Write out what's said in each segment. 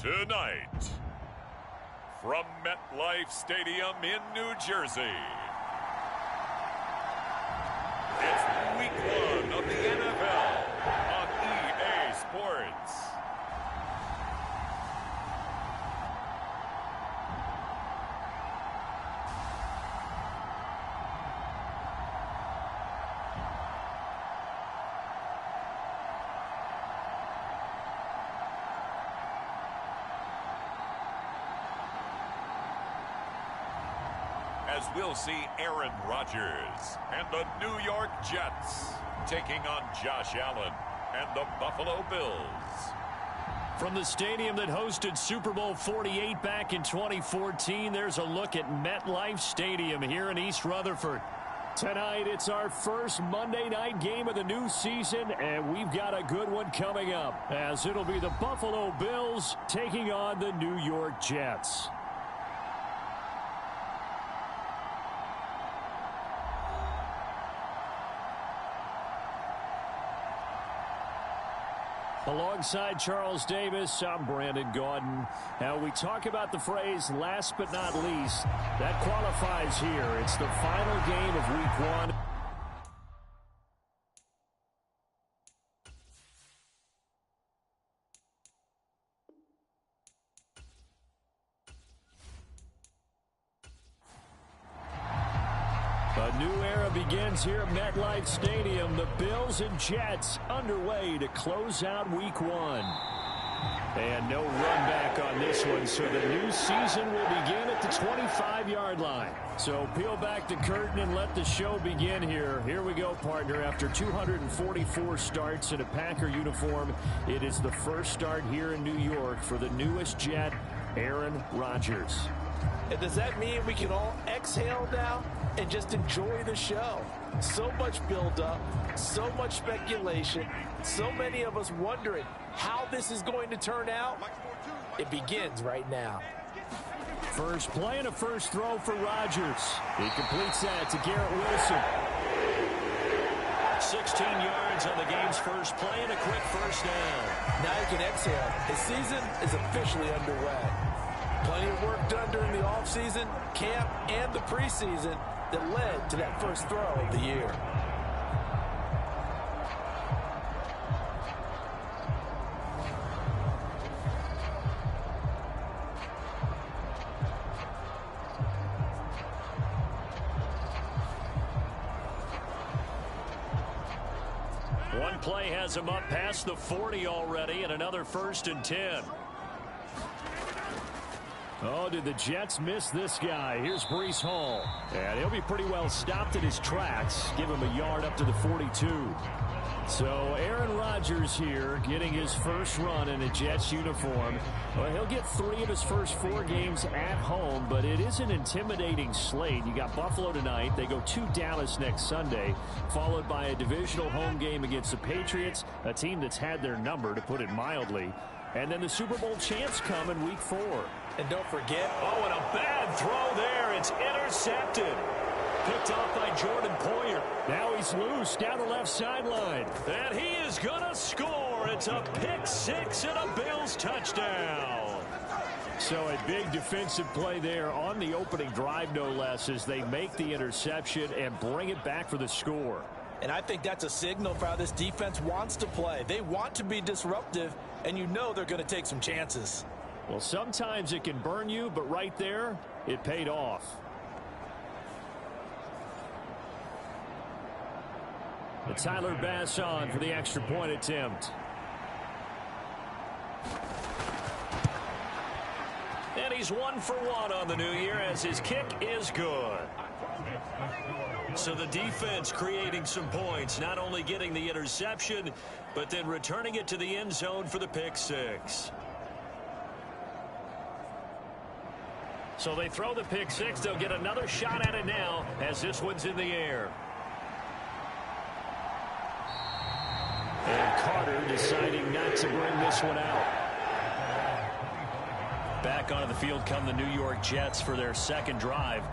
Tonight, from MetLife Stadium in New Jersey, it's Week 1 of the NFL on EA Sports. As we'll see Aaron Rodgers and the New York Jets taking on Josh Allen and the Buffalo Bills. From the stadium that hosted Super Bowl 48 back in 2014, there's a look at MetLife Stadium here in East Rutherford. Tonight, it's our first Monday night game of the new season, and we've got a good one coming up, as it'll be the Buffalo Bills taking on the New York Jets. Alongside Charles Davis, I'm Brandon Gaudin. Now, we talk about the phrase last but not least. That qualifies here. It's the final game of Week 1. A new era begins here at MetLife Stadium. The Bills and Jets underway to close out Week 1. And no run back on this one, so the new season will begin at the 25-yard line. So peel back the curtain and let the show begin here. Here we go, partner. After 244 starts in a Packer uniform, it is the first start here in New York for the newest Jet, Aaron Rodgers. And does that mean we can all exhale now and just enjoy the show? So much build-up, so much speculation, so many of us wondering how this is going to turn out. It begins right now. First play and a first throw for Rodgers. He completes that to Garrett Wilson. 16 yards on the game's first play and a quick first down. Now you can exhale. His season is officially underway. Plenty of work done during the offseason, camp, and the preseason that led to that first throw of the year. One play has him up past the 40 already, and another 1st and 10. Oh, did the Jets miss this guy? Here's Breece Hall. And he'll be pretty well stopped in his tracks. Give him a yard up to the 42. So Aaron Rodgers here getting his first run in a Jets uniform. Well, he'll get 3 of his first 4 games at home, but it is an intimidating slate. You got Buffalo tonight. They go to Dallas next Sunday, followed by a divisional home game against the Patriots, a team that's had their number, to put it mildly. And then the Super Bowl champs come in Week 4. And don't forget, oh, and a bad throw there. It's intercepted. Picked off by Jordan Poyer. Now he's loose down the left sideline. And he is going to score. It's a pick 6 and a Bills touchdown. So a big defensive play there on the opening drive, no less, as they make the interception and bring it back for the score. And I think that's a signal for how this defense wants to play. They want to be disruptive, and you know they're going to take some chances. Well, sometimes it can burn you, but right there, it paid off. And Tyler Bass on for the extra point attempt. And he's 1 for 1 on the new year as his kick is good. So the defense creating some points, not only getting the interception, but then returning it to the end zone for the pick 6. So they throw the pick 6. They'll get another shot at it now as this one's in the air. And Carter deciding not to bring this one out. Back onto the field come the New York Jets for their second drive.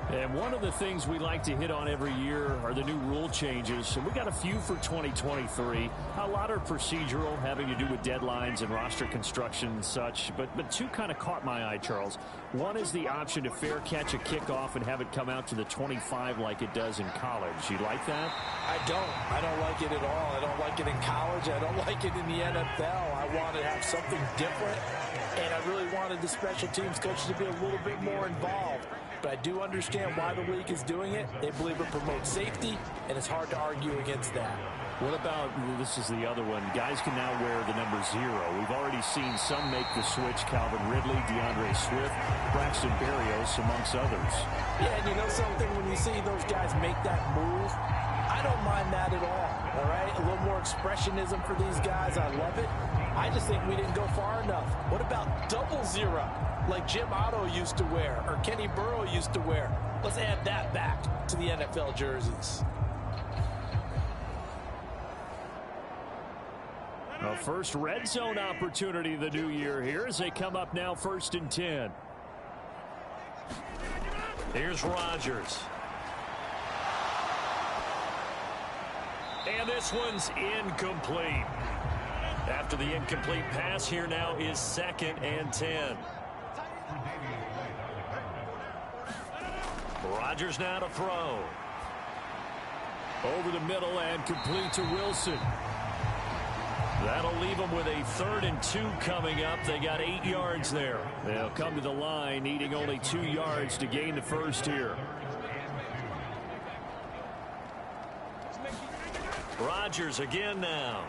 And one of the things we like to hit on every year are the new rule changes. And we got a few for 2023. A lot are procedural, having to do with deadlines and roster construction and such. But two kind of caught my eye, Charles. One is the option to fair catch a kickoff and have it come out to the 25 like it does in college. You like that? I don't. I don't like it at all. I don't like it in college. I don't like it in the NFL. I want to have something different. And I really wanted the special teams coaches to be a little bit more involved. But I do understand why the league is doing it. They believe it promotes safety, and it's hard to argue against that. What about, this is the other one, guys can now wear the number 0. We've already seen some make the switch, Calvin Ridley, DeAndre Swift, Braxton Berrios, amongst others. Yeah, and you know something, when you see those guys make that move, I don't mind that at all right? A little more expressionism for these guys. I love it. I just think we didn't go far enough. What about double 0, like Jim Otto used to wear or Kenny Burrow used to wear? Let's add that back to the NFL jerseys. A first red zone opportunity the new year here as they come up now 1st and 10. Here's Rodgers. And this one's incomplete. After the incomplete pass, here now is 2nd and 10. Rodgers now to throw. Over the middle and complete to Wilson. That'll leave them with a 3rd and 2 coming up. They got 8 yards there. They'll come to the line needing only 2 yards to gain the first here. Rodgers again now.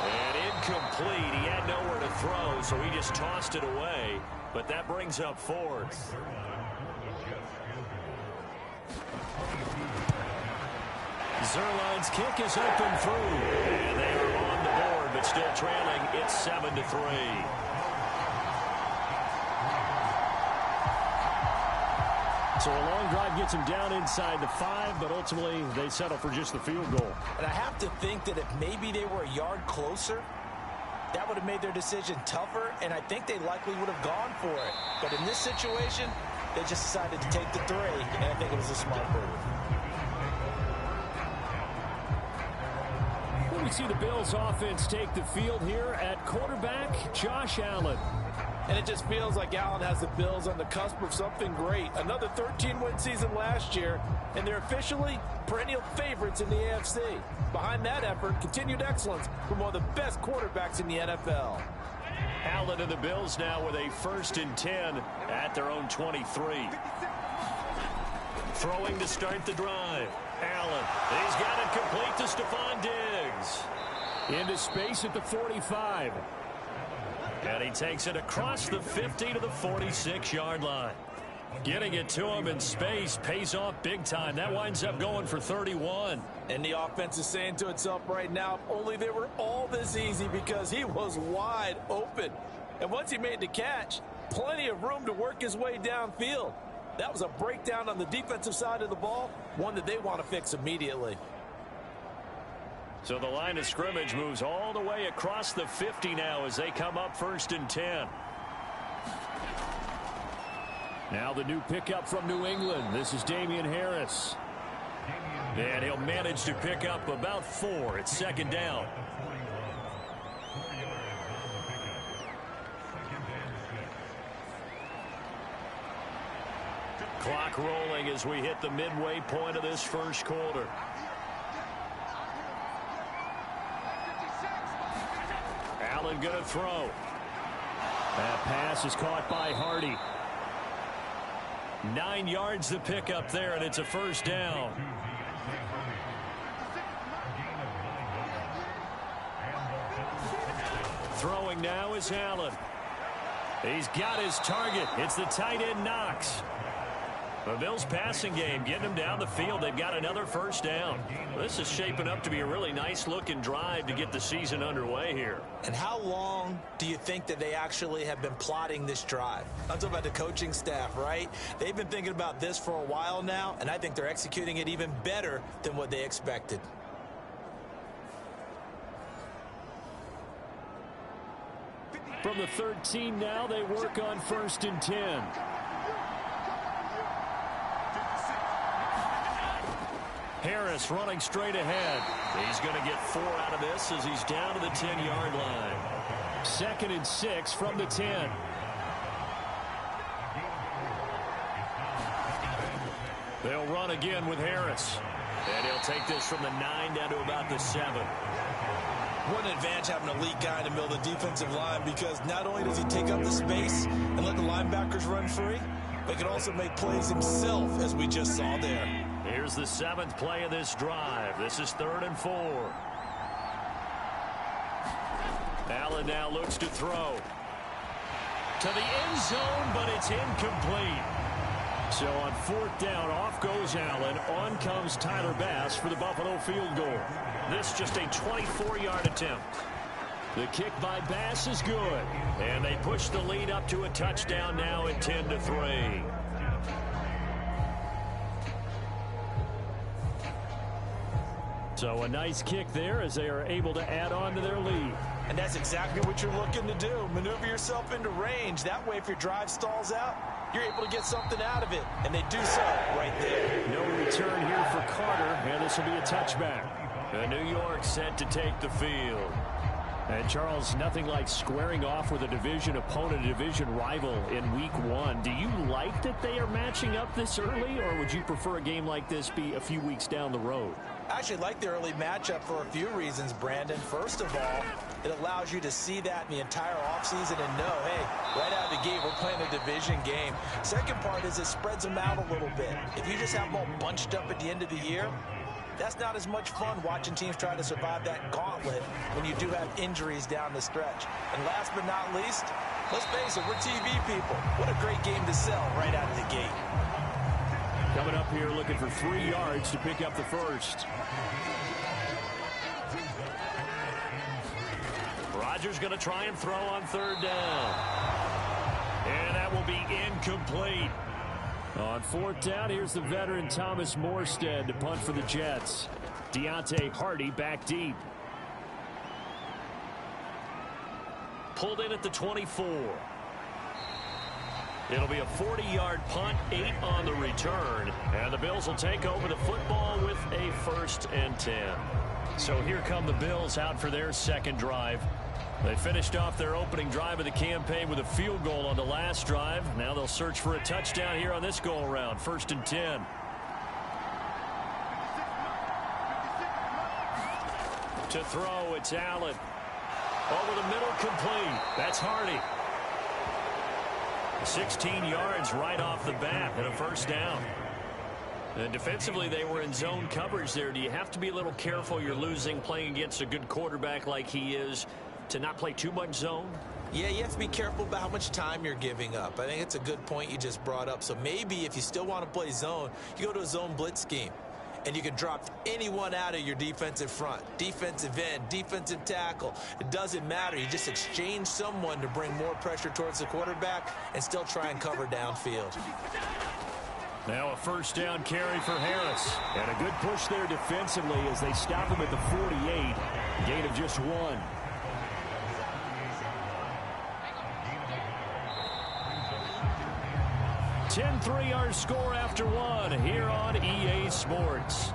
And incomplete. He had nowhere to throw, so he just tossed it away. But that brings up 4th. Zerline's kick is open through. And they are on the board, but still trailing. It's 7-3. So a long drive gets them down inside the 5, but ultimately they settle for just the field goal. And I have to think that if maybe they were a yard closer, that would have made their decision tougher, and I think they likely would have gone for it. But in this situation, they just decided to take the 3, and I think it was a smart move. We see the Bills offense take the field here at quarterback, Josh Allen. And it just feels like Allen has the Bills on the cusp of something great. Another 13-win season last year, and they're officially perennial favorites in the AFC. Behind that effort, continued excellence from one of the best quarterbacks in the NFL. Allen and the Bills now with a 1st and 10 at their own 23. Throwing to start the drive. Allen, he's got it complete to Stephon Diggs. Into space at the 45. And he takes it across the 50 to the 46-yard line. Getting it to him in space pays off big time. That winds up going for 31. And the offense is saying to itself right now, if only they were all this easy, because he was wide open. And once he made the catch, plenty of room to work his way downfield. That was a breakdown on the defensive side of the ball, one that they want to fix immediately. So the line of scrimmage moves all the way across the 50 now as they come up 1st and 10. Now the new pickup from New England. This is Damian Harris. And he'll manage to pick up about 4. It's 2nd down. Clock rolling as we hit the midway point of this first quarter. Allen going to throw. That pass is caught by Hardy. 9 yards to pick up there, and it's a 1st down. Throwing now is Allen. He's got his target. It's the tight end Knox. The Bills passing game getting them down the field. They've got another 1st down. This is shaping up to be a really nice looking drive to get the season underway here. And how long do you think that they actually have been plotting this drive? I'm talking about the coaching staff, right? They've been thinking about this for a while now, and I think they're executing it even better than what they expected. From the 13 now, they work on 1st and 10. Harris running straight ahead. He's going to get 4 out of this as he's down to the 10-yard line. 2nd and 6 from the 10. They'll run again with Harris. And he'll take this from the 9 down to about the 7. What an advantage having a elite guy in the middle of the defensive line, because not only does he take up the space and let the linebackers run free, but he can also make plays himself, as we just saw there. Here's the 7th play of this drive. This is 3rd and 4. Allen now looks to throw to the end zone, but it's incomplete. So on 4th down, off goes Allen. On comes Tyler Bass for the Buffalo field goal. This just a 24-yard attempt. The kick by Bass is good. And they push the lead up to a touchdown now at 10-3. So a nice kick there as they are able to add on to their lead. And that's exactly what you're looking to do. Maneuver yourself into range. That way, if your drive stalls out, you're able to get something out of it. And they do so right there. No return here for Carter, and this will be a touchback. And New York set to take the field. And Charles, nothing like squaring off with a division opponent, a division rival in week 1. Do you like that they are matching up this early, or would you prefer a game like this be a few weeks down the road? I actually like the early matchup for a few reasons, Brandon. First of all, it allows you to see that in the entire offseason and know, hey, right out of the gate, we're playing a division game. Second part is it spreads them out a little bit. If you just have them all bunched up at the end of the year, that's not as much fun watching teams try to survive that gauntlet when you do have injuries down the stretch. And last but not least, let's face it, we're TV people. What a great game to sell right out of the gate. Coming up here looking for 3 yards to pick up the first. Rodgers going to try and throw on 3rd down. And that will be incomplete. On 4th down, here's the veteran Thomas Morstead to punt for the Jets. Deontay Hardy back deep. Pulled in at the 24. It'll be a 40-yard punt, 8 on the return. And the Bills will take over the football with a 1st and 10. So here come the Bills out for their second drive. They finished off their opening drive of the campaign with a field goal on the last drive. Now they'll search for a touchdown here on this go-around. 1st and 10. To throw, it's Allen. Over the middle, complete. That's Hardy. 16 yards right off the bat and a 1st down. And defensively, they were in zone coverage there. Do you have to be a little careful you're losing playing against a good quarterback like he is to not play too much zone? Yeah, you have to be careful about how much time you're giving up. I think it's a good point you just brought up. So maybe if you still want to play zone, you go to a zone blitz scheme. And you can drop anyone out of your defensive front. Defensive end, defensive tackle. It doesn't matter. You just exchange someone to bring more pressure towards the quarterback and still try and cover downfield. Now a 1st down carry for Harris. And a good push there defensively as they stop him at the 48. Gain of just 1. 10-3 our score after 1 here on EA Sports.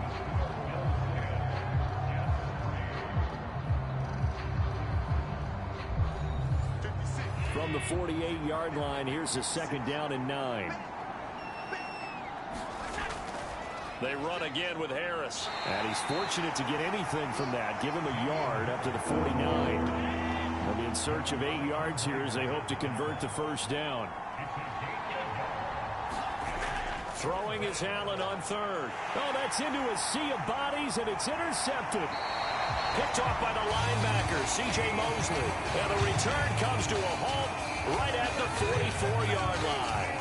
From the 48-yard line, here's a 2nd down and 9. They run again with Harris. And he's fortunate to get anything from that. Give him a yard up to the 49. They'll be in search of 8 yards here as they hope to convert the 1st down. Throwing is Allen on 3rd. Oh, that's into a sea of bodies, and it's intercepted. Picked off by the linebacker, C.J. Mosley. And the return comes to a halt right at the 44-yard line.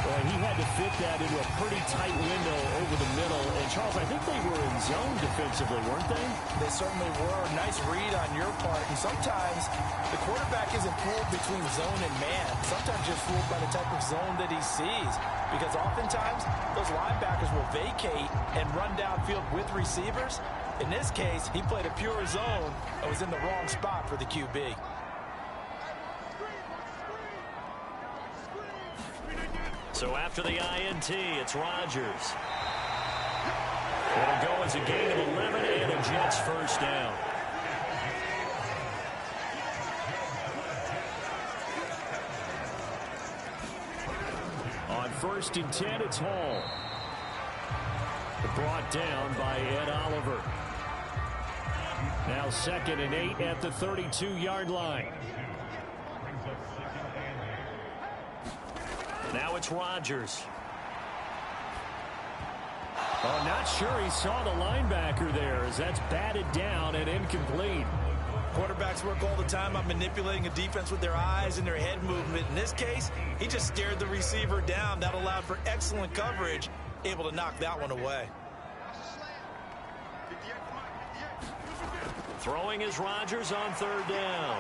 Well, he had to fit that into a pretty tight window over the middle. And, Charles, I think they were in zone defensively, weren't they? They certainly were. Nice read on your part. And sometimes the quarterback isn't fooled between zone and man. Sometimes you're fooled by the type of zone that he sees. Because oftentimes, those linebackers will vacate and run downfield with receivers. In this case, he played a pure zone and was in the wrong spot for the QB. So after the INT, it's Rodgers. It'll go as a gain of 11 and a Jets first down. On 1st and 10, it's Hall. Brought down by Ed Oliver. Now 2nd and 8 at the 32-yard line. Now it's Rodgers. Oh, not sure he saw the linebacker there as that's batted down and incomplete. Quarterbacks work all the time on manipulating a defense with their eyes and their head movement. In this case, he just stared the receiver down. That allowed for excellent coverage, able to knock that one away. Throwing is Rodgers on 3rd down.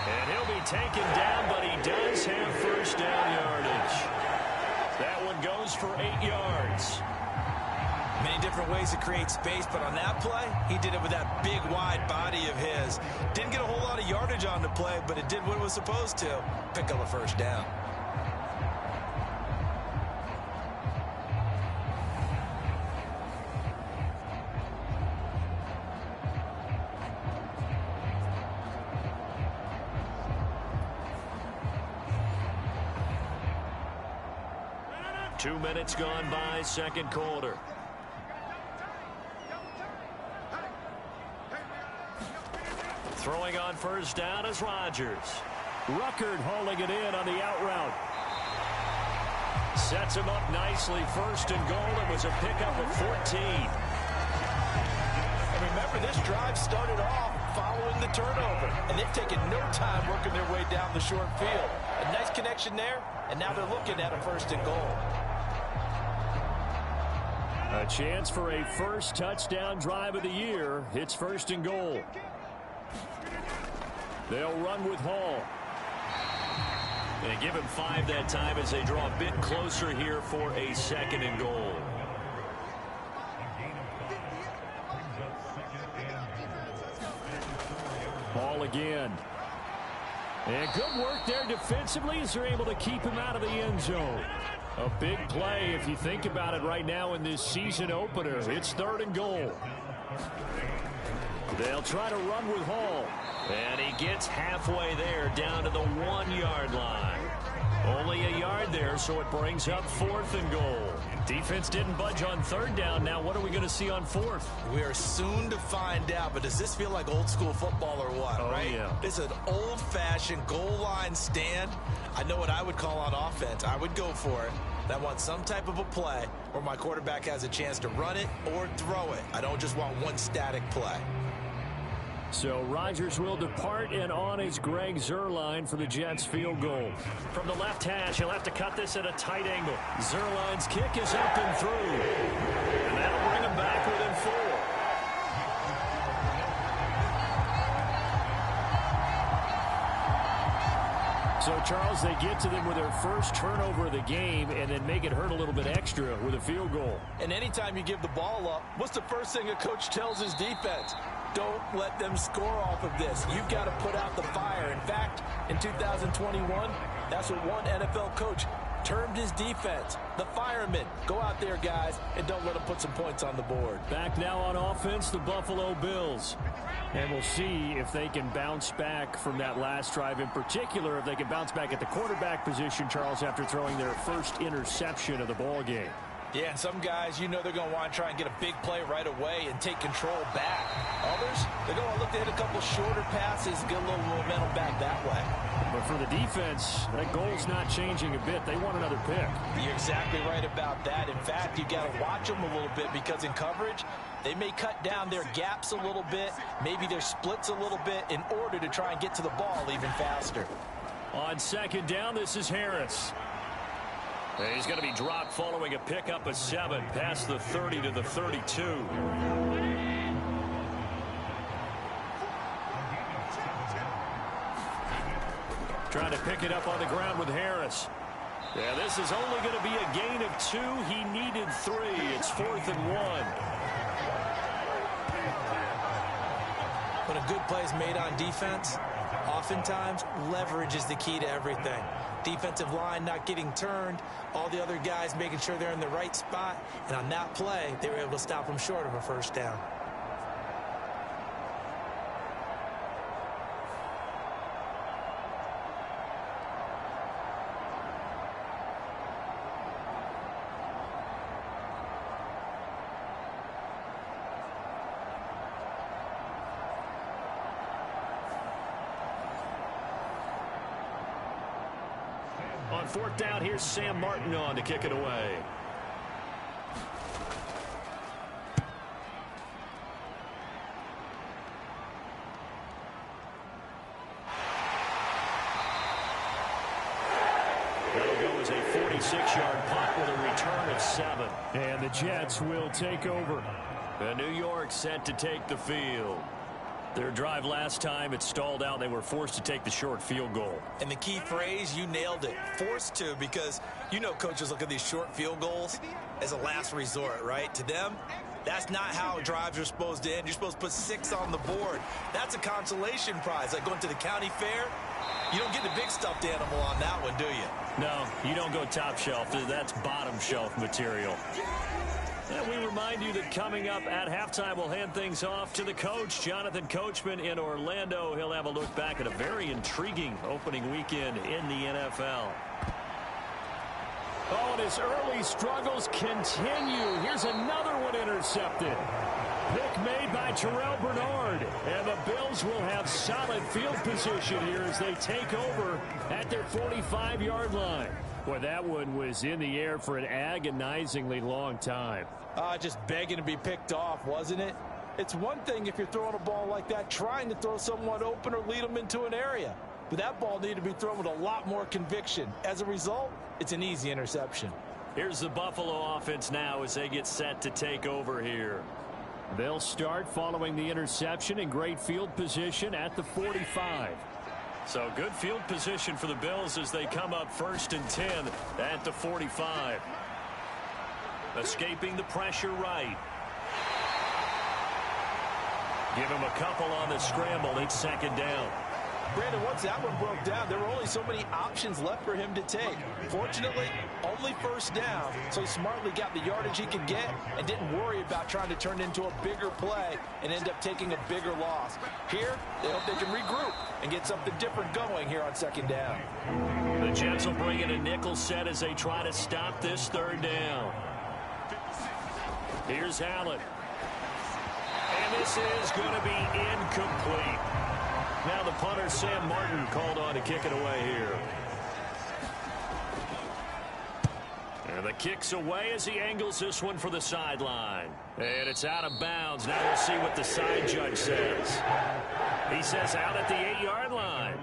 And he'll be taken down, but he does have first down yardage. That one goes for 8 yards. Many different ways to create space, but on that play, he did it with that big, wide body of his. Didn't get a whole lot of yardage on the play, but it did what it was supposed to. Pick up a first down. Two minutes gone by, second quarter. Throwing on first down is Rodgers. Ruckert hauling it in on the out route. Sets him up nicely. 1st and goal. It was a pickup of 14. And remember, this drive started off following the turnover, and they've taken no time working their way down the short field. A nice connection there, and now they're looking at a 1st and goal. A chance for a first touchdown drive of the year. It's 1st and goal. They'll run with Hall. They give him 5 that time as they draw a bit closer here for a 2nd and goal. Hall again. And good work there defensively as they're able to keep him out of the end zone. A big play if you think about it right now in this season opener. It's 3rd and goal. They'll try to run with Hall. And he gets halfway there down to the 1-yard line. Only a yard there, so it brings up 4th and goal. Defense didn't budge on 3rd down. Now what are we going to see on 4th? We are soon to find out, but does this feel like old school football or what, right? Yeah. It's an old-fashioned goal line stand. I know what I would call on offense. I would go for it. I want some type of a play where my quarterback has a chance to run it or throw it. I don't just want one static play. So Rodgers will depart, and on is Greg Zuerlein for the Jets field goal. From the left hash, he'll have to cut this at a tight angle. Zuerlein's kick is up and through. And that'll bring him back within 4. So, Charles, they get to them with their first turnover of the game and then make it hurt a little bit extra with a field goal. And anytime you give the ball up, what's the first thing a coach tells his defense? Don't let them score off of this. You've got to put out the fire. In fact, in 2021, that's what one NFL coach termed his defense. The firemen. Go out there, guys, and don't let them put some points on the board. Back now on offense, the Buffalo Bills. And we'll see if they can bounce back from that last drive. In particular, if they can bounce back at the quarterback position, Charles, after throwing their first interception of the ball game. Yeah, and some guys, you know they're going to want to try and get a big play right away and take control back. Others, they're going to look to hit a couple shorter passes, get a little momentum back that way. But for the defense, that goal's not changing a bit. They want another pick. You're exactly right about that. In fact, you got to watch them a little bit because in coverage, they may cut down their gaps a little bit, maybe their splits a little bit in order to try and get to the ball even faster. On second down, this is Harris. He's going to be dropped following a pickup of 7 past the 30 to the 32. Trying to pick it up on the ground with Harris. Yeah, this is only going to be a gain of 2. He needed 3. It's 4th and 1. When a good play is made on defense, Oftentimes, leverage is the key to everything. Defensive line not getting turned, all the other guys making sure they're in the right spot, and on that play, they were able to stop them short of a first down. On fourth down, here's Sam Martin on to kick it away. That'll go as a 46-yard punt with a return of 7. And the Jets will take over. The New York set to take the field. Their drive last time, it stalled out. They were forced to take the short field goal. And the key phrase, you nailed it. Forced to, because you know coaches look at these short field goals as a last resort, right? To them, that's not how drives are supposed to end. You're supposed to put 6 on the board. That's a consolation prize. Like going to the county fair, you don't get the big stuffed animal on that one, do you? No, you don't go top shelf. That's bottom shelf material. And we remind you that coming up at halftime, we'll hand things off to the coach, Jonathan Coachman in Orlando. He'll have a look back at a very intriguing opening weekend in the NFL. Oh, and his early struggles continue. Here's another one intercepted. Pick made by Terrell Bernard. And the Bills will have solid field position here as they take over at their 45-yard line. Boy, that one was in the air for an agonizingly long time. Just begging to be picked off, wasn't it? It's one thing if you're throwing a ball like that, trying to throw someone open or lead them into an area. But that ball needed to be thrown with a lot more conviction. As a result, it's an easy interception. Here's the Buffalo offense now as they get set to take over here. They'll start following the interception in great field position at the 45. So good field position for the Bills as they come up 1st and 10 at the 45. Escaping the pressure right. Give him a couple on the scramble. It's 2nd down. Brandon, once that one broke down, there were only so many options left for him to take. Fortunately, only 1st down, so he smartly got the yardage he could get and didn't worry about trying to turn it into a bigger play and end up taking a bigger loss. Here, they hope they can regroup and get something different going here on 2nd down. The Jets will bring in a nickel set as they try to stop this 3rd down. Here's Allen. And this is going to be incomplete. Now the punter, Sam Martin, called on to kick it away here. And the kick's away as he angles this one for the sideline. And it's out of bounds. Now we'll see what the side judge says. He says out at the 8-yard line.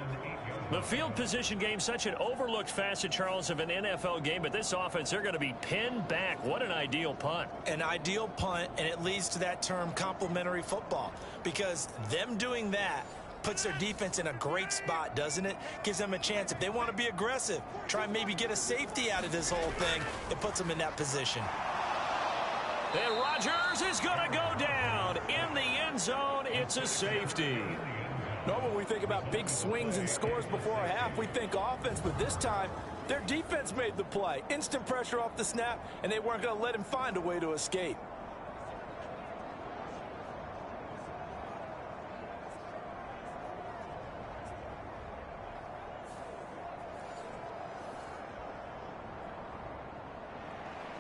The field position game, such an overlooked facet, Charles, of an NFL game, but this offense, they're going to be pinned back. What an ideal punt. An ideal punt, and it leads to that term complementary football, because them doing that puts their defense in a great spot, doesn't it? Gives them a chance. If they want to be aggressive, try and maybe get a safety out of this whole thing, it puts them in that position. And Rodgers is going to go down in the end zone. It's a safety. Normally, when we think about big swings and scores before a half, we think offense, but this time, their defense made the play. Instant pressure off the snap, and they weren't going to let him find a way to escape.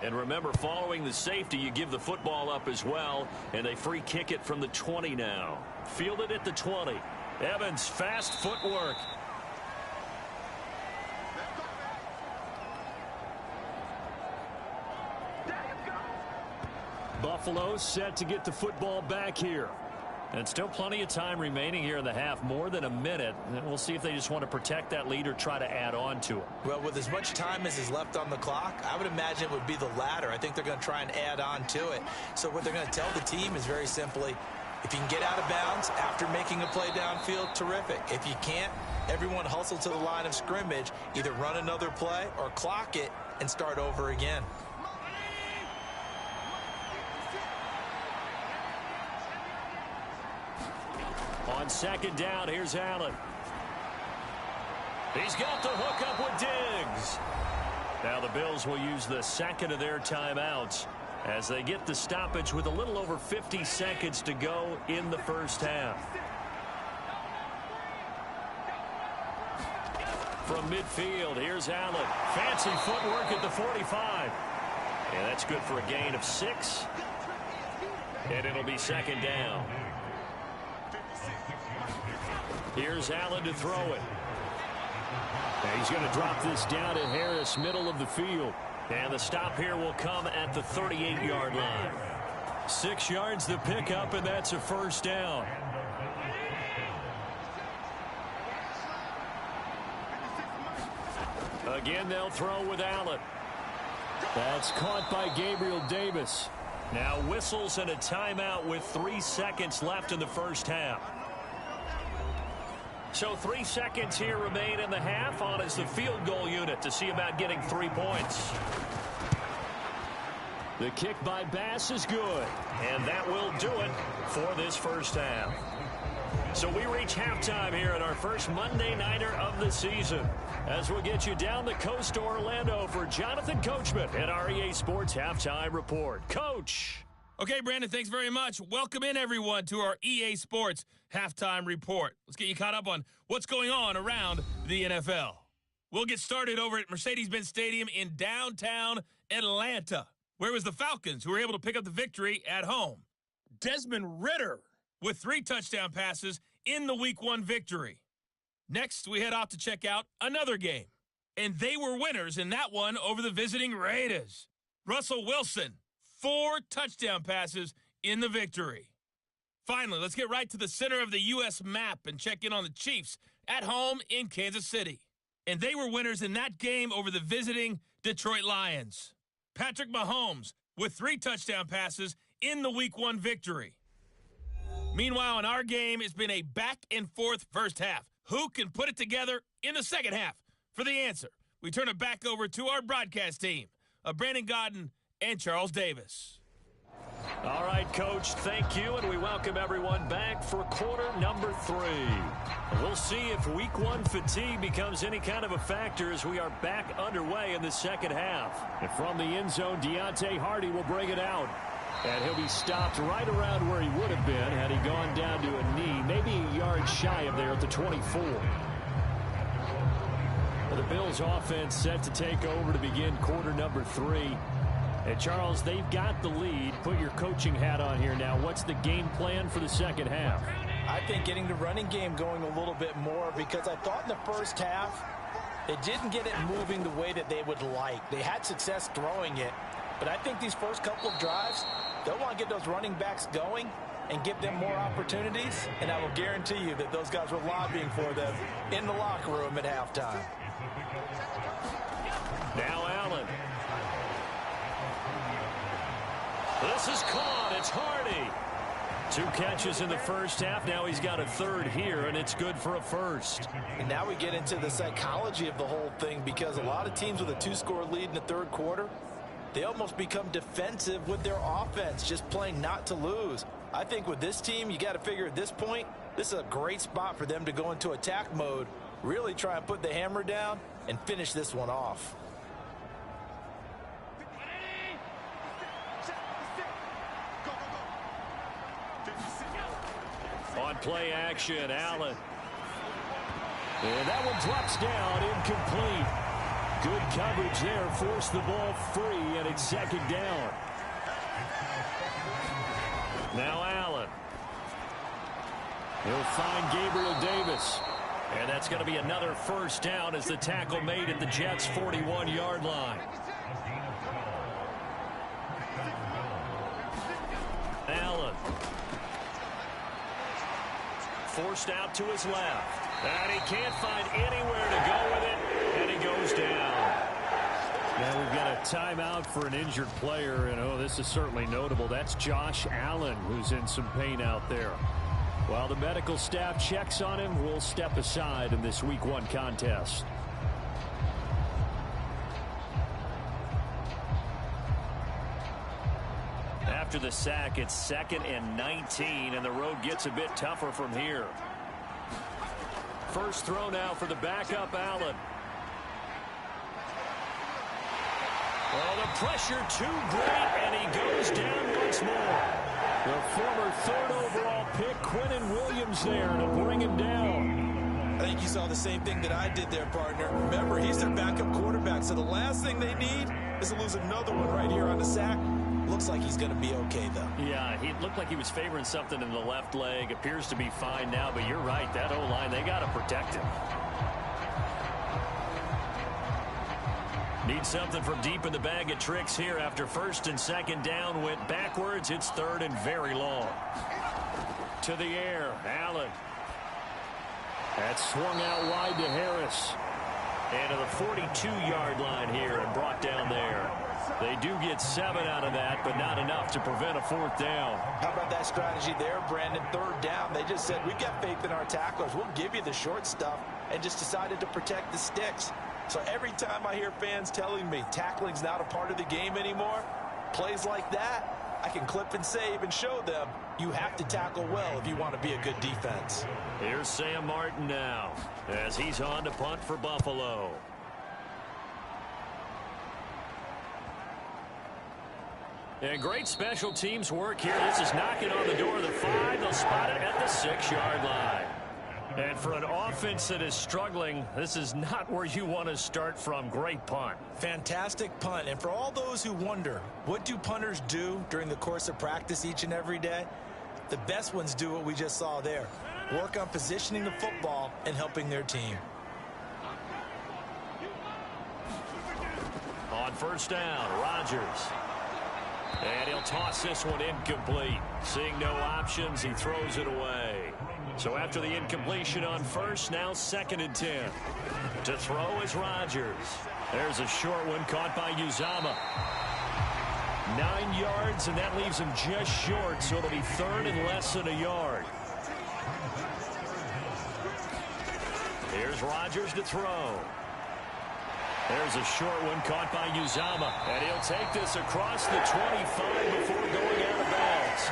And remember, following the safety, you give the football up as well, and they free kick it from the 20 now. Fielded at the 20. Evans, fast footwork. Buffalo set to get the football back here. And still plenty of time remaining here in the half, more than a minute. And we'll see if they just want to protect that lead or try to add on to it. Well, with as much time as is left on the clock, I would imagine it would be the latter. I think they're going to try and add on to it. So what they're going to tell the team is very simply, if you can get out of bounds after making a play downfield, terrific. If you can't, everyone hustle to the line of scrimmage, either run another play or clock it and start over again. On 2nd down, here's Allen. He's got the hook up with Diggs. Now the Bills will use the second of their timeouts as they get the stoppage with a little over 50 seconds to go in the first half. From midfield, here's Allen. Fancy footwork at the 45. And that's good for a gain of 6. And it'll be second down. Here's Allen to throw it. And he's going to drop this down to Harris, middle of the field. And the stop here will come at the 38-yard line. 6 yards to pick up, and that's a first down. Again, they'll throw with Allen. That's caught by Gabriel Davis. Now whistles and a timeout with 3 seconds left in the first half. So 3 seconds here remain in the half. On is the field goal unit to see about getting 3 points. The kick by Bass is good. And that will do it for this first half. So we reach halftime here at our first Monday Nighter of the season. As we'll get you down the coast to Orlando for Jonathan Coachman at our EA Sports Halftime Report. Coach. Okay, Brandon, thanks very much. Welcome in, everyone, to our EA Sports Halftime Report. Let's get you caught up on what's going on around the NFL. We'll get started over at Mercedes-Benz Stadium in downtown Atlanta, where it was the Falcons who were able to pick up the victory at home. Desmond Ridder with 3 touchdown passes in the Week 1 victory. Next, we head off to check out another game. And they were winners in that one over the visiting Raiders. Russell Wilson, 4 touchdown passes in the victory. Finally, let's get right to the center of the U.S. map and check in on the Chiefs at home in Kansas City. And they were winners in that game over the visiting Detroit Lions. Patrick Mahomes with 3 touchdown passes in the Week 1 victory. Meanwhile, in our game, it's been a back-and-forth first half. Who can put it together in the second half? For the answer, we turn it back over to our broadcast team of Brandon Godden and Charles Davis. All right, Coach, thank you, and we welcome everyone back for quarter number 3. We'll see if Week 1 fatigue becomes any kind of a factor as we are back underway in the second half. And from the end zone, Deontay Hardy will bring it out. And he'll be stopped right around where he would have been had he gone down to a knee, maybe a yard shy of there at the 24. The Bills offense set to take over to begin quarter number 3. And Charles, they've got the lead. Put your coaching hat on here now. What's the game plan for the second half? I think getting the running game going a little bit more, because I thought in the first half they didn't get it moving the way that they would like. They had success throwing it, but I think these first couple of drives, they'll want to get those running backs going and give them more opportunities, and I will guarantee you that those guys were lobbying for them in the locker room at halftime. Now Allen. This is caught. It's Hardy. 2 catches in the first half. Now he's got a third here, and it's good for a first. And now we get into the psychology of the whole thing, because a lot of teams with a 2-score lead in the third quarter, they almost become defensive with their offense, just playing not to lose. I think with this team, you got to figure at this point, this is a great spot for them to go into attack mode, really try and put the hammer down and finish this one off. On play action, Allen. And that one drops down, incomplete. Good coverage there, forced the ball free, and it's second down. Now Allen. He'll find Gabriel Davis. And that's going to be another first down as the tackle made at the Jets' 41-yard line. Allen. Forced out to his left. And he can't find anywhere to go with it, and he goes down. Now we've got a timeout for an injured player, and oh, this is certainly notable. That's Josh Allen, who's in some pain out there. While the medical staff checks on him, we'll step aside in this Week 1 contest. After the sack, it's 2nd and 19, and the road gets a bit tougher from here. first throw now for the backup, Allen. Oh, the pressure too great, and he goes down once more. The former third overall pick, Quinnen Williams, there to bring him down. I think you saw the same thing that I did there, partner. Remember, he's their backup quarterback, so the last thing they need is to lose another one right here on the sack. Looks like he's going to be okay, though. Yeah, he looked like he was favoring something in the left leg. Appears to be fine now, but you're right. That O-line, they got to protect him. Need something from deep in the bag of tricks here after first and second down went backwards. It's third and very long. To the air, Allen. That's swung out wide to Harris. And to the 42-yard line here and brought down there. They do get 7 out of that, but not enough to prevent a fourth down. How about that strategy there, Brandon? Third down, they just said, we got faith in our tacklers. We'll give you the short stuff, and just decided to protect the sticks. So every time I hear fans telling me tackling's not a part of the game anymore, plays like that, I can clip and save and show them you have to tackle well if you want to be a good defense. Here's Sam Martin now as he's on to punt for Buffalo. And great special teams work here. This is knocking on the door of the 5. They'll spot it at the 6-yard line. And for an offense that is struggling, this is not where you want to start from. Great punt. Fantastic punt. And for all those who wonder, what do punters do during the course of practice each and every day? The best ones do what we just saw there. Work on positioning the football and helping their team. On first down, Rodgers. And he'll toss this one incomplete. Seeing no options, he throws it away. So after the incompletion on first, now 2nd and 10. To throw is Rodgers. There's a short one caught by Uzama. 9 yards, and that leaves him just short, so it'll be third and less than a yard. Here's Rodgers to throw. There's a short one caught by Uzama, and he'll take this across the 25 before going out of bounds.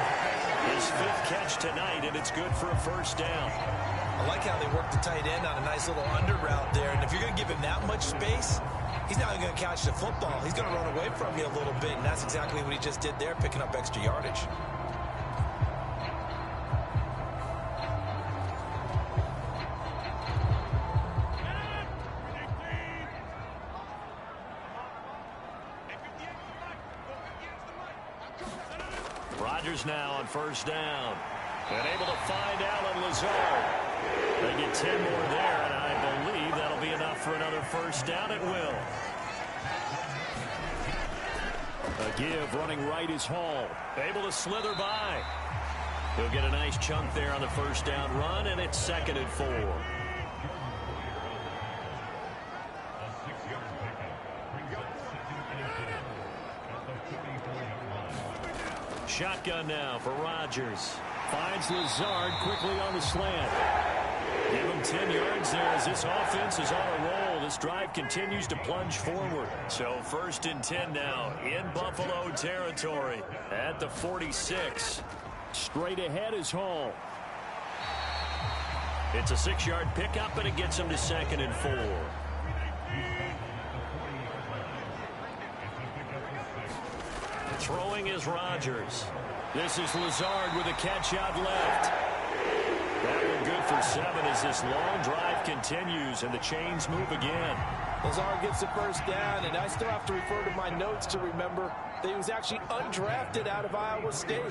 His 5th catch tonight, and it's good for a first down. I like how they work the tight end on a nice little under route there, and if you're going to give him that much space, he's not going to catch the football. He's going to run away from you a little bit, and that's exactly what he just did there, picking up extra yardage. Rodgers now on first down. And able to find Allen Lazard. They get 10 more there, and I believe that'll be enough for another first down. It will. A give running right is Hall. Able to slither by. He'll get a nice chunk there on the first down run, and it's 2nd and 4. Shotgun now for Rodgers. Finds Lazard quickly on the slant. Give him 10 yards there as this offense is on a roll. This drive continues to plunge forward. So 1st and 10 now in Buffalo territory at the 46. Straight ahead is Hall. It's a 6-yard pickup, and it gets him to 2nd and 4. Throwing is Rodgers. This is Lazard with a catch out left. That one good for 7 as this long drive continues and the chains move again. Lazard gets the first down, and I still have to refer to my notes to remember that he was actually undrafted out of Iowa State.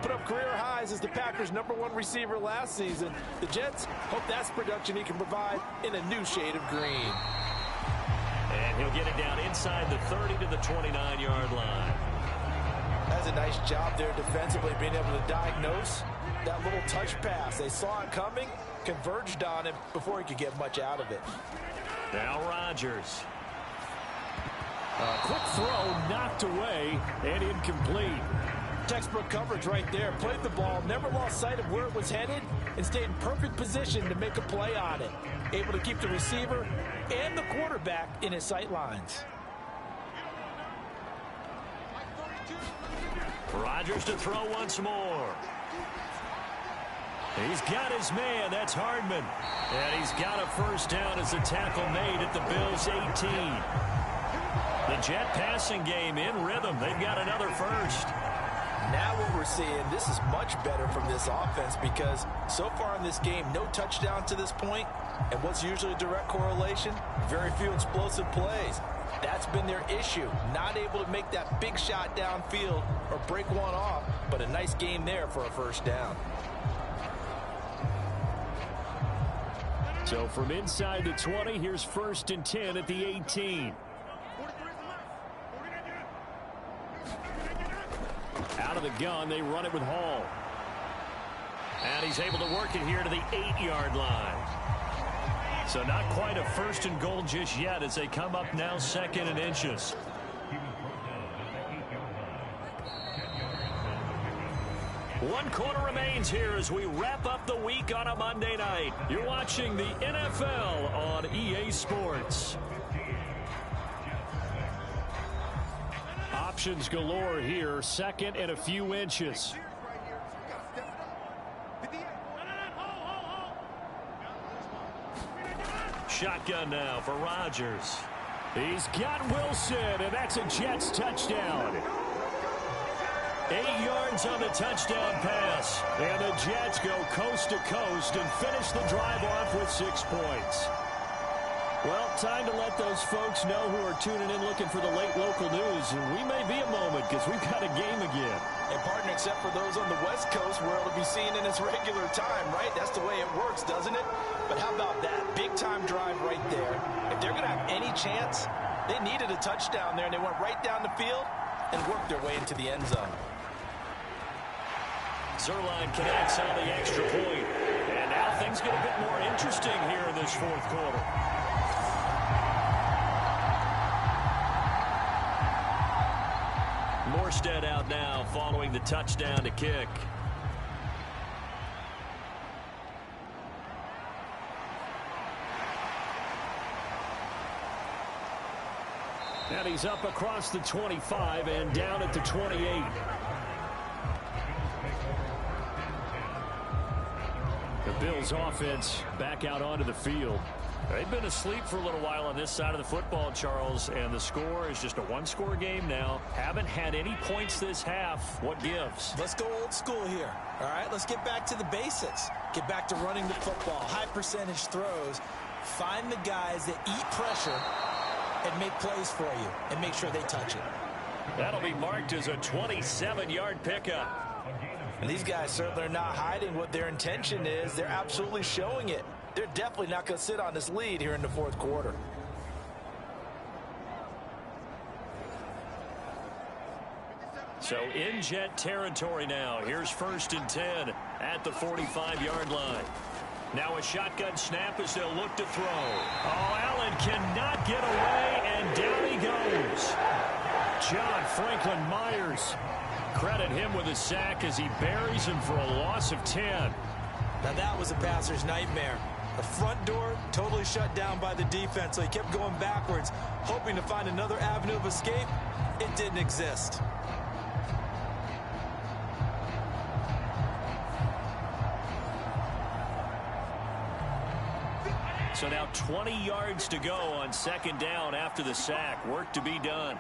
Put up career highs as the Packers' #1 receiver last season. The Jets hope that's production he can provide in a new shade of green. And he'll get it down inside the 30 to the 29-yard line. That's a nice job there defensively, being able to diagnose that little touch pass. They saw it coming, converged on him before he could get much out of it. Now Rodgers. A quick throw knocked away and incomplete. Textbook coverage right there. Played the ball, never lost sight of where it was headed, and stayed in perfect position to make a play on it. Able to keep the receiver and the quarterback in his sight lines. Rodgers to throw once more. He's got his man. That's Hardman. And he's got a first down as the tackle made at the Bills' 18. The Jet passing game in rhythm. They've got another first. Now what we're seeing, this is much better from this offense because so far in this game, no touchdown to this point. And what's usually a direct correlation? Very few explosive plays. That's been their issue. Not able to make that big shot downfield or break one off, but a nice game there for a first down. So from inside the 20, here's 1st and 10 at the 18. Out of the gun, they run it with Hall. And he's able to work it here to the 8-yard line. So not quite a 1st and goal just yet as they come up now 2nd and inches. One quarter remains here as we wrap up the week on a Monday night. You're watching the NFL on EA Sports. Options galore here. 2nd and a few inches. Shotgun now for Rodgers. He's got Wilson, and that's a Jets touchdown. 8 yards on the touchdown pass. And the Jets go coast to coast and finish the drive off with 6 points. Well, time to let those folks know who are tuning in looking for the late local news. And we may be a moment because we've got a game again. And partner, except for those on the West Coast where it'll be seen in its regular time, right? That's the way it works, doesn't it? But how about that big-time drive right there? If they're going to have any chance, they needed a touchdown there, and they went right down the field and worked their way into the end zone. Zerline connects on the extra point. And now things get a bit more interesting here in this 4th quarter. Morstead out now following the touchdown to kick. And he's up across the 25 and down at the 28. The Bills offense back out onto the field. They've been asleep for a little while on this side of the football, Charles, and the score is just a one-score game now. Haven't had any points this half. What gives? Let's go old school here. All right, let's get back to the basics. Get back to running the football, high percentage throws. Find the guys that eat pressure and make plays for you and make sure they touch it. That'll be marked as a 27-yard pickup. And these guys certainly are not hiding what their intention is. They're absolutely showing it. They're definitely not going to sit on this lead here in the 4th quarter. So in Jet territory now. Here's 1st and 10 at the 45-yard line. Now a shotgun snap as they'll look to throw. Oh, Allen cannot get away, and down he goes. John Franklin Myers. Credit him with a sack as he buries him for a loss of 10. Now that was a passer's nightmare. The front door totally shut down by the defense, so he kept going backwards, hoping to find another avenue of escape. It didn't exist. So now 20 yards to go on 2nd down after the sack. Work to be done.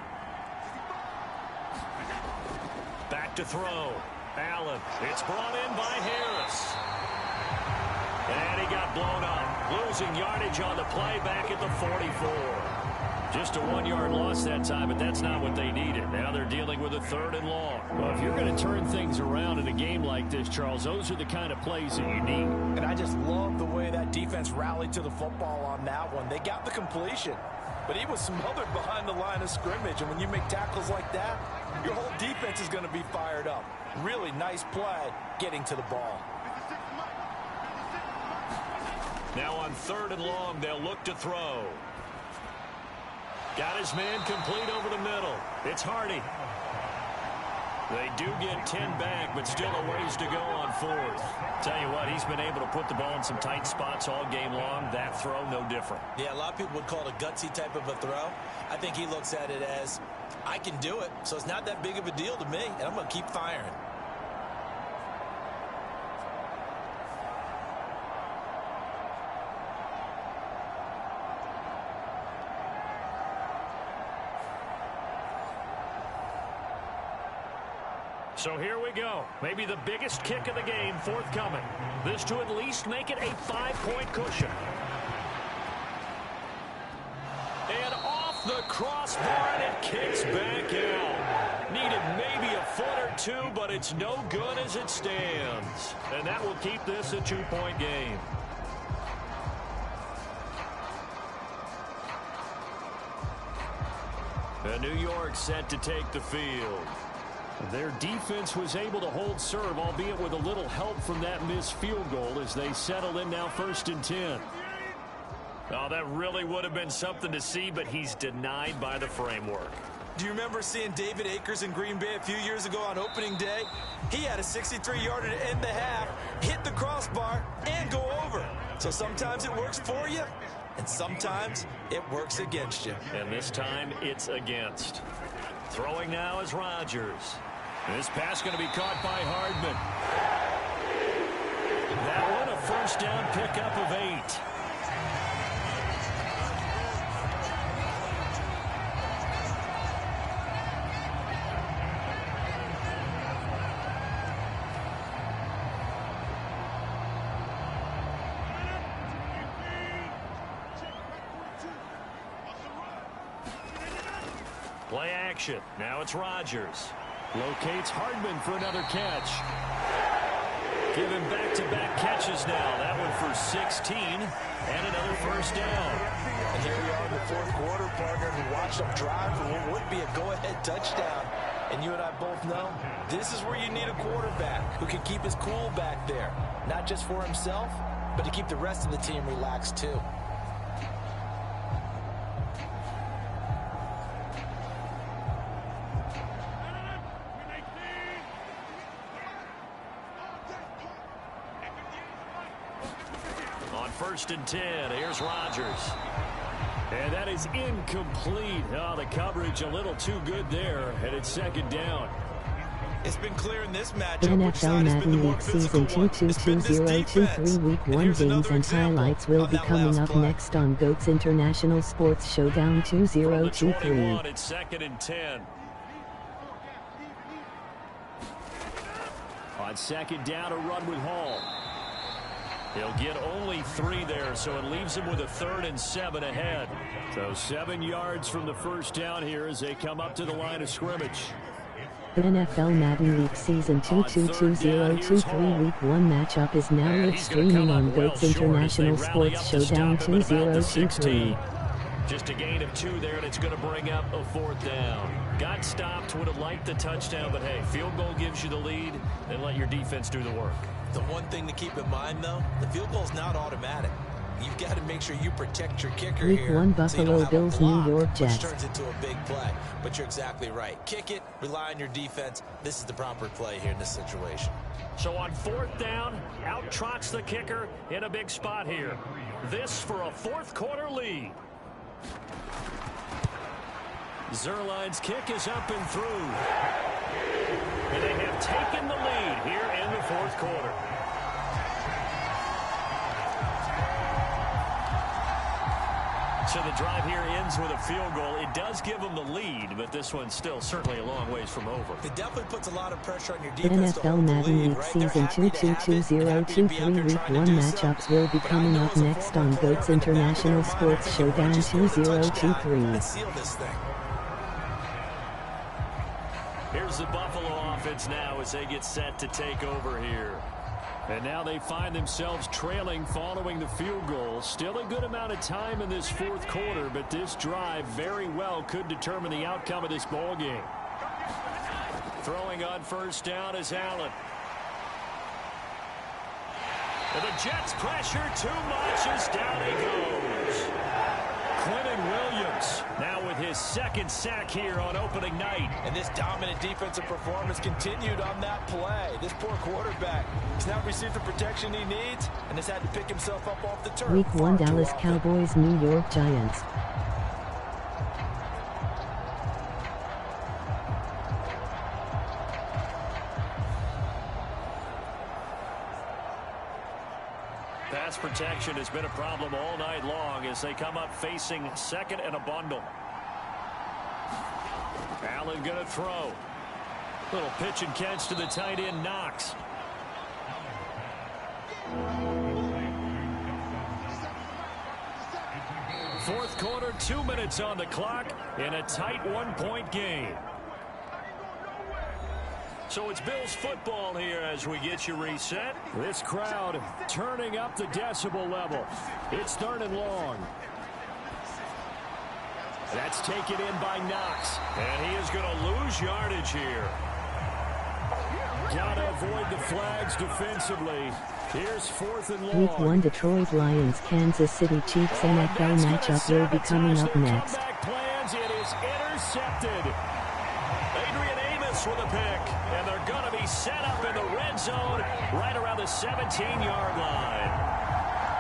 Back to throw. Allen. It's brought in by Harris. And he got blown up. Losing yardage on the play back at the 44. Just a 1-yard loss that time, but that's not what they needed. Now they're dealing with a 3rd and long. Well, if you're going to turn things around in a game like this, Charles, those are the kind of plays that you need. And I just love the way that defense rallied to the football on that one. They got the completion, but he was smothered behind the line of scrimmage. And when you make tackles like that, your whole defense is going to be fired up. Really nice play getting to the ball. Now on 3rd and long, they'll look to throw. Got his man complete over the middle. It's Hardy. They do get 10 back, but still a ways to go on 4th. Tell you what, he's been able to put the ball in some tight spots all game long. That throw, no different. Yeah, a lot of people would call it a gutsy type of a throw. I think he looks at it as, I can do it, so it's not that big of a deal to me, and I'm going to keep firing. So here we go. Maybe the biggest kick of the game forthcoming. This to at least make it a 5-point cushion. And off the crossbar, and it kicks back out. Needed maybe a foot or two, but it's no good as it stands. And that will keep this a 2-point game. And New York set to take the field. Their defense was able to hold serve, albeit with a little help from that missed field goal as they settle in now 1st and 10. Oh, that really would have been something to see, but he's denied by the framework. Do you remember seeing David Akers in Green Bay a few years ago on opening day? He had a 63-yarder to end the half, hit the crossbar, and go over. So sometimes it works for you, and sometimes it works against you. And this time it's against. Throwing now is Rodgers. This pass going to be caught by Hardman. That one a first down pickup of 8. Play action. Now it's Rodgers. Locates Hardman for another catch. Give him back-to-back catches now. That one for 16 and another first down. And here we are in the 4th quarter, partner. We watched them drive for what would be a go-ahead touchdown. And you and I both know this is where you need a quarterback who can keep his cool back there. Not just for himself, but to keep the rest of the team relaxed too. On 1st and 10, here's Rodgers. And that is incomplete. Oh, the coverage a little too good there, and it's 2nd down. It's been clear in this matchup. NFL Madden League Season 222023 Week 1 games and highlights will be coming up next on GOAT's International Sports Showdown 2023. It's 2nd and 10. On 2nd down, a run with Hall. He'll get only 3 there, so it leaves him with a 3rd and 7 ahead. So 7 yards from the first down here as they come up to the line of scrimmage. The NFL Madden League Season 222023 Week 1 matchup is now live streaming on GOAT's International Sports Showdown 2023. Just a gain of 2 there, and it's going to bring up a 4th down. Got stopped, would have liked the touchdown, but hey, field goal gives you the lead, then let your defense do the work. The one thing to keep in mind, though, the field goal is not automatic. You've got to make sure you protect your kicker Week here. 1 Buffalo Bills, New York Jets. Which turns into a big play. But you're exactly right. Kick it, rely on your defense. This is the proper play here in this situation. So on 4th down, out trots the kicker in a big spot here. This for a 4th quarter lead. Zerline's kick is up and through. And they have taken the lead here in the 4th quarter. So the drive here ends with a field goal. It does give them the lead, but this one's still certainly a long ways from over. It definitely puts a lot of pressure on your The defense. NFL Madden League Season 222023 Week 1 matchups will be coming up next on GOAT's International Sports Showdown 2023. Let's seal this thing. Here's the Buffalo offense now as they get set to take over here. And now they find themselves trailing following the field goal. Still a good amount of time in this 4th quarter, but this drive very well could determine the outcome of this ball game. Throwing on 1st down is Allen. And the Jets pressure too much as down he goes. Quentin Williams now with his 2nd sack here on opening night. And this dominant defensive performance continued on that play. This poor quarterback has now received the protection he needs and has had to pick himself up off the turf. Week 1 Dallas Cowboys, New York Giants. Pass protection has been a problem all night long as they come up facing 2nd and a bundle. Allen going to throw. Little pitch and catch to the tight end, Knox. Fourth quarter, 2 minutes on the clock in a tight one-point game. So it's Bills football here as we get you reset. This crowd turning up the decibel level. It's 3rd and long. That's taken in by Knox. And he is going to lose yardage here. Got to avoid the flags defensively. Here's 4th and long. Week 1 Detroit Lions Kansas City Chiefs NFL matchup will be coming up next. Plans, it is intercepted. Adrian Amos with a pick. And they're going to be set up in the red zone right around the 17-yard line.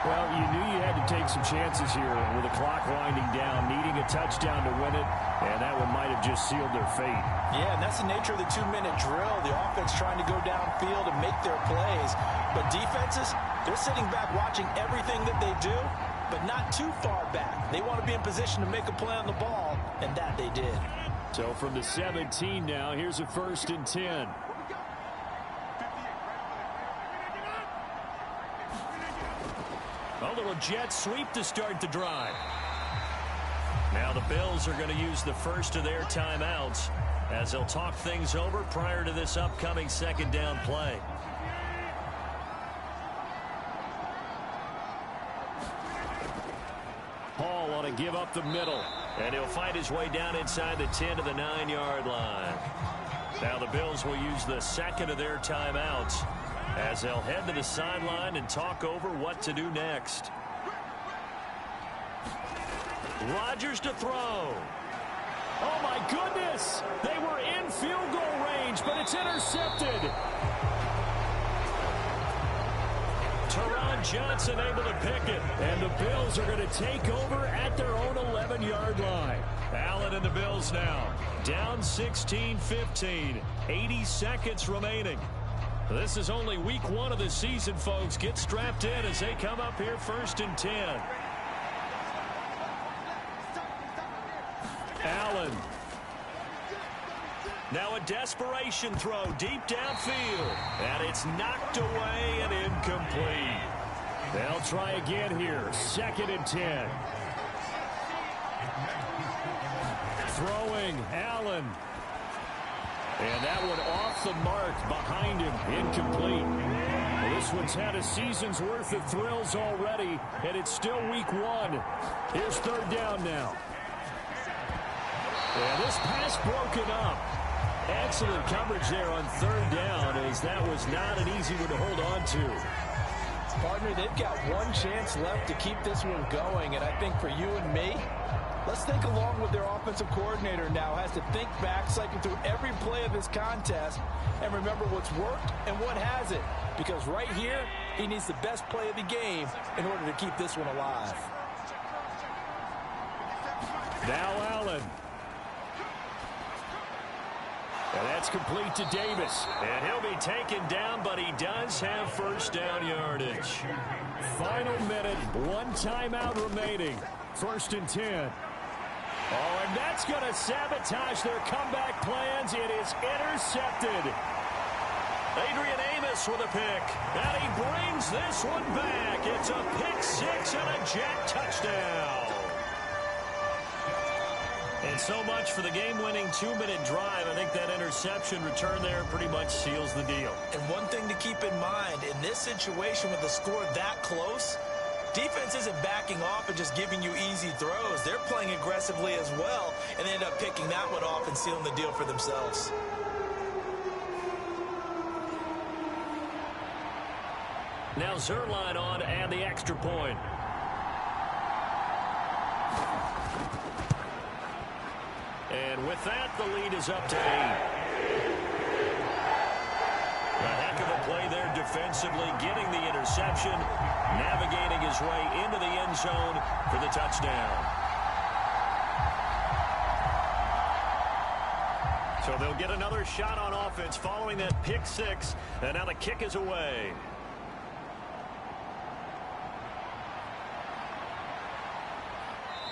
Well, you knew you had to take some chances here with the clock winding down, needing a touchdown to win it, and that one might have just sealed their fate. Yeah, and that's the nature of the 2-minute drill. The offense trying to go downfield and make their plays. But defenses, they're sitting back watching everything that they do, but not too far back. They want to be in position to make a play on the ball, and that they did. So from the 17 now, here's a 1st and 10. A little jet sweep to start the drive. Now the Bills are going to use the first of their timeouts as they'll talk things over prior to this upcoming 2nd down play. Hall on a give up the middle, and he'll fight his way down inside the 10 to the 9-yard line. Now the Bills will use the 2nd of their timeouts as they'll head to the sideline and talk over what to do next. Rodgers to throw. Oh, my goodness. They were in field goal range, but it's intercepted. Teron Johnson able to pick it, and the Bills are going to take over at their own 11-yard line. Allen and the Bills now down 16-15, 80 seconds remaining. This is only week 1 of the season, folks. Get strapped in as they come up here 1st and 10. Allen. Now a desperation throw deep downfield. And it's knocked away and incomplete. They'll try again here. 2nd and 10. Throwing Allen. And that one off the mark behind him. Incomplete. Well, this one's had a season's worth of thrills already, and it's still week 1. Here's 3rd down now. And this pass broken up. Excellent coverage there on 3rd down, as that was not an easy one to hold on to. Partner, they've got one chance left to keep this one going, and I think for you and me, let's think along with their offensive coordinator now. Has to think back, cycle through every play of this contest, and remember what's worked and what hasn't. Because right here, he needs the best play of the game in order to keep this one alive. Now Allen. And that's complete to Davis. And he'll be taken down, but he does have 1st down yardage. Final minute, 1 timeout remaining. 1st and 10. Oh, and that's going to sabotage their comeback plans. It is intercepted. Adrian Amos with a pick. And he brings this one back. It's a pick 6 and a Jet touchdown. And so much for the game-winning 2-minute drive. I think that interception return there pretty much seals the deal. And one thing to keep in mind, in this situation with the score that close, defense isn't backing off and just giving you easy throws. They're playing aggressively as well, and they end up picking that one off and sealing the deal for themselves. Now Zerline on to add the extra point. And with that, the lead is up to 8. A heck of a play there defensively, getting the interception, navigating his way into the end zone for the touchdown. So they'll get another shot on offense following that pick 6, and now the kick is away.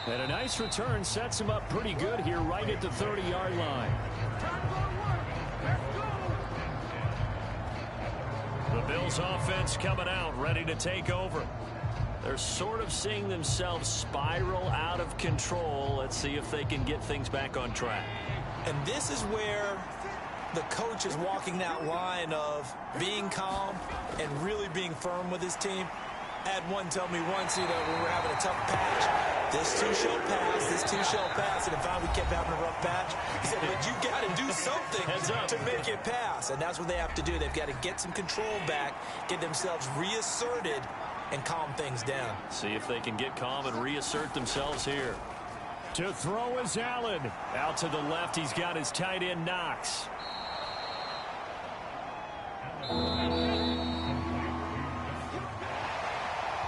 And a nice return sets him up pretty good here right at the 30-yard line. Bills offense coming out, ready to take over. They're sort of seeing themselves spiral out of control. Let's see if they can get things back on track. And this is where the coach is walking that line of being calm and really being firm with his team. I had one tell me once, when we were having a tough patch, this too shall pass, this too shall pass, and if we kept having a rough patch, he said, but you got to do something to make it pass, and that's what they have to do. They've got to get some control back, get themselves reasserted, and calm things down. See if they can get calm and reassert themselves here. To throw is Allen. Out to the left, he's got his tight end Knox.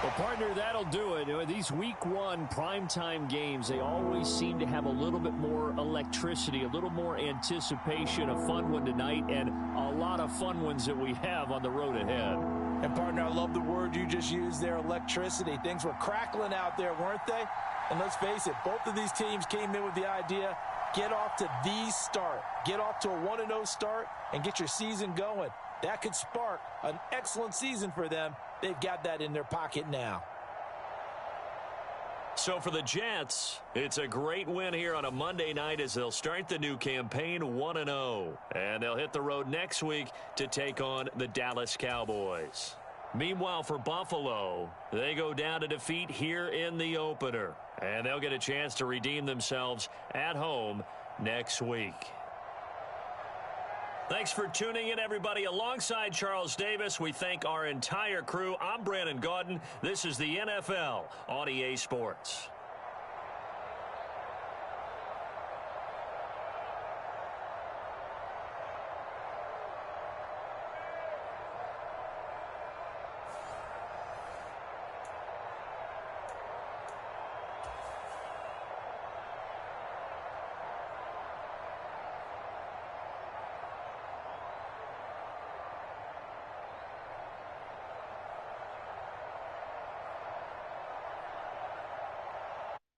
Well, partner, that'll do it. These week one primetime games, they always seem to have a little bit more electricity, a little more anticipation. A fun one tonight, and a lot of fun ones that we have on the road ahead. And, partner, I love the word you just used there, electricity. Things were crackling out there, weren't they? And let's face it, both of these teams came in with the idea, get off to the start. Get off to a 1-0 start and get your season going. That could spark an excellent season for them. They've got that in their pocket now. So for the Jets, it's a great win here on a Monday night as they'll start the new campaign 1-0. And they'll hit the road next week to take on the Dallas Cowboys. Meanwhile, for Buffalo, they go down to defeat here in the opener. And they'll get a chance to redeem themselves at home next week. Thanks for tuning in, everybody. Alongside Charles Davis, we thank our entire crew. I'm Brandon Gaudin. This is the NFL on EA Sports.